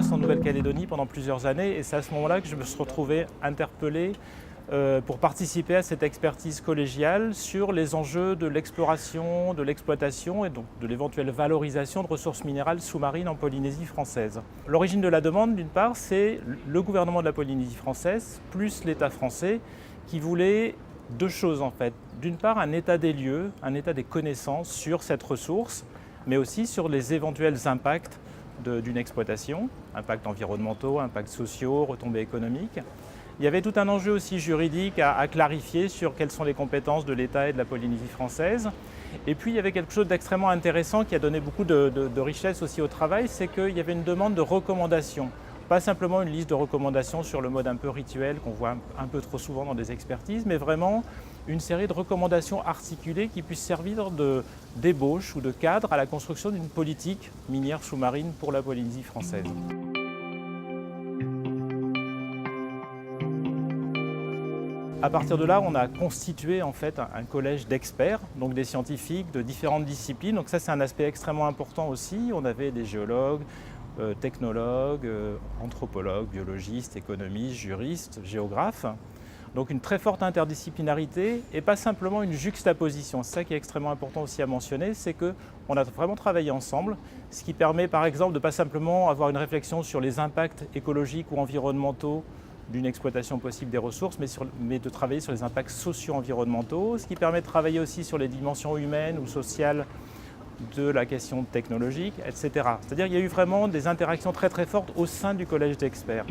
poste en Nouvelle-Calédonie pendant plusieurs années et c'est à ce moment-là que je me suis retrouvé interpellé pour participer à cette expertise collégiale sur les enjeux de l'exploration, de l'exploitation et donc de l'éventuelle valorisation de ressources minérales sous-marines en Polynésie française. L'origine de la demande, d'une part, c'est le gouvernement de la Polynésie française plus l'État français qui voulait deux choses en fait. D'une part, un état des lieux, un état des connaissances sur cette ressource, mais aussi sur les éventuels impacts d'une exploitation, impacts environnementaux, impacts sociaux, retombées économiques. Il y avait tout un enjeu aussi juridique à clarifier sur quelles sont les compétences de l'État et de la Polynésie française. Et puis il y avait quelque chose d'extrêmement intéressant qui a donné beaucoup de richesse aussi au travail, c'est qu'il y avait une demande de recommandations. Pas simplement une liste de recommandations sur le mode un peu rituel qu'on voit un peu trop souvent dans des expertises, mais vraiment une série de recommandations articulées qui puissent servir d'ébauche ou de cadre à la construction d'une politique minière sous-marine pour la Polynésie française. À partir de là, on a constitué en fait un collège d'experts, donc des scientifiques de différentes disciplines. Donc ça, c'est un aspect extrêmement important aussi. On avait des géologues, technologues, anthropologues, biologistes, économistes, juristes, géographes. Donc une très forte interdisciplinarité et pas simplement une juxtaposition. C'est ça qui est extrêmement important aussi à mentionner, c'est qu'on a vraiment travaillé ensemble, ce qui permet par exemple de ne pas simplement avoir une réflexion sur les impacts écologiques ou environnementaux d'une exploitation possible des ressources, mais de travailler sur les impacts socio-environnementaux, ce qui permet de travailler aussi sur les dimensions humaines ou sociales de la question technologique, etc. C'est-à-dire qu'il y a eu vraiment des interactions très très fortes au sein du collège d'experts.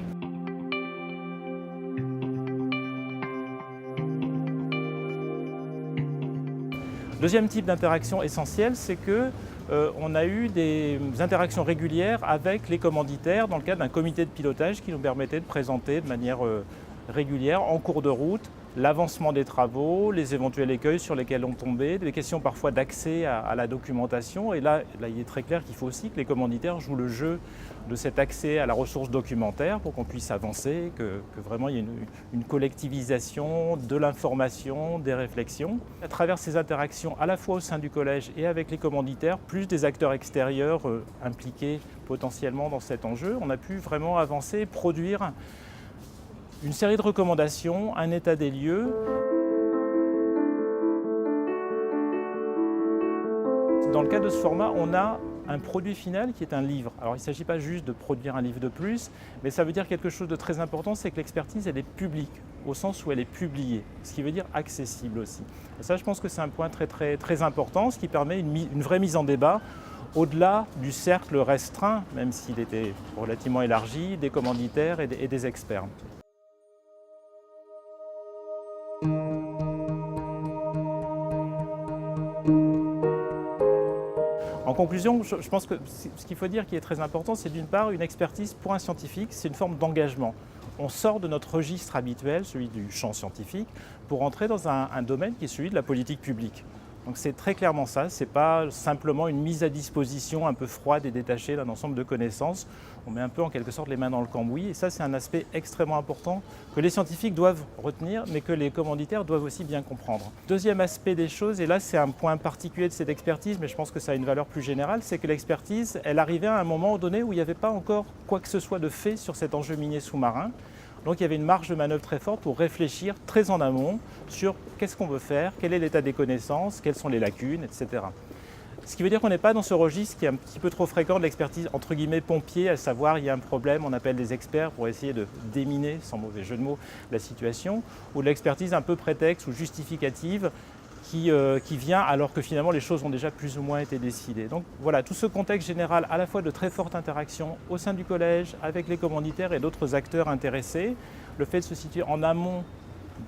Deuxième type d'interaction essentielle, c'est qu'on a eu des interactions régulières avec les commanditaires dans le cadre d'un comité de pilotage qui nous permettait de présenter de manière régulière, en cours de route, l'avancement des travaux, les éventuels écueils sur lesquels on tombait, des questions parfois d'accès à la documentation. Et là, il est très clair qu'il faut aussi que les commanditaires jouent le jeu de cet accès à la ressource documentaire pour qu'on puisse avancer, que vraiment il y ait une collectivisation de l'information, des réflexions. À travers ces interactions, à la fois au sein du collège et avec les commanditaires, plus des acteurs extérieurs impliqués potentiellement dans cet enjeu, on a pu vraiment avancer et produire une série de recommandations, un état des lieux. Dans le cadre de ce format, on a un produit final qui est un livre. Alors il ne s'agit pas juste de produire un livre de plus, mais ça veut dire quelque chose de très important, c'est que l'expertise elle est publique, au sens où elle est publiée, ce qui veut dire accessible aussi. Et ça je pense que c'est un point très important, ce qui permet une vraie mise en débat, au-delà du cercle restreint, même s'il était relativement élargi, des commanditaires et des experts. En conclusion, je pense que ce qu'il faut dire qui est très important, c'est d'une part une expertise pour un scientifique, c'est une forme d'engagement. On sort de notre registre habituel, celui du champ scientifique, pour entrer dans un domaine qui est celui de la politique publique. Donc c'est très clairement ça, ce n'est pas simplement une mise à disposition un peu froide et détachée d'un ensemble de connaissances. On met un peu en quelque sorte les mains dans le cambouis et ça c'est un aspect extrêmement important que les scientifiques doivent retenir mais que les commanditaires doivent aussi bien comprendre. Deuxième aspect des choses, et là c'est un point particulier de cette expertise mais je pense que ça a une valeur plus générale, c'est que l'expertise elle arrivait à un moment donné où il n'y avait pas encore quoi que ce soit de fait sur cet enjeu minier sous-marin. Donc il y avait une marge de manœuvre très forte pour réfléchir très en amont sur qu'est-ce qu'on veut faire, quel est l'état des connaissances, quelles sont les lacunes, etc. Ce qui veut dire qu'on n'est pas dans ce registre qui est un petit peu trop fréquent de l'expertise entre guillemets pompier, à savoir il y a un problème, on appelle des experts pour essayer de déminer, sans mauvais jeu de mots, la situation, ou de l'expertise un peu prétexte ou justificative qui vient alors que finalement les choses ont déjà plus ou moins été décidées. Donc voilà, tout ce contexte général à la fois de très forte interaction au sein du collège, avec les commanditaires et d'autres acteurs intéressés, le fait de se situer en amont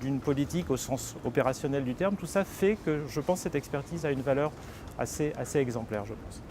d'une politique au sens opérationnel du terme, tout ça fait que je pense que cette expertise a une valeur assez exemplaire, je pense.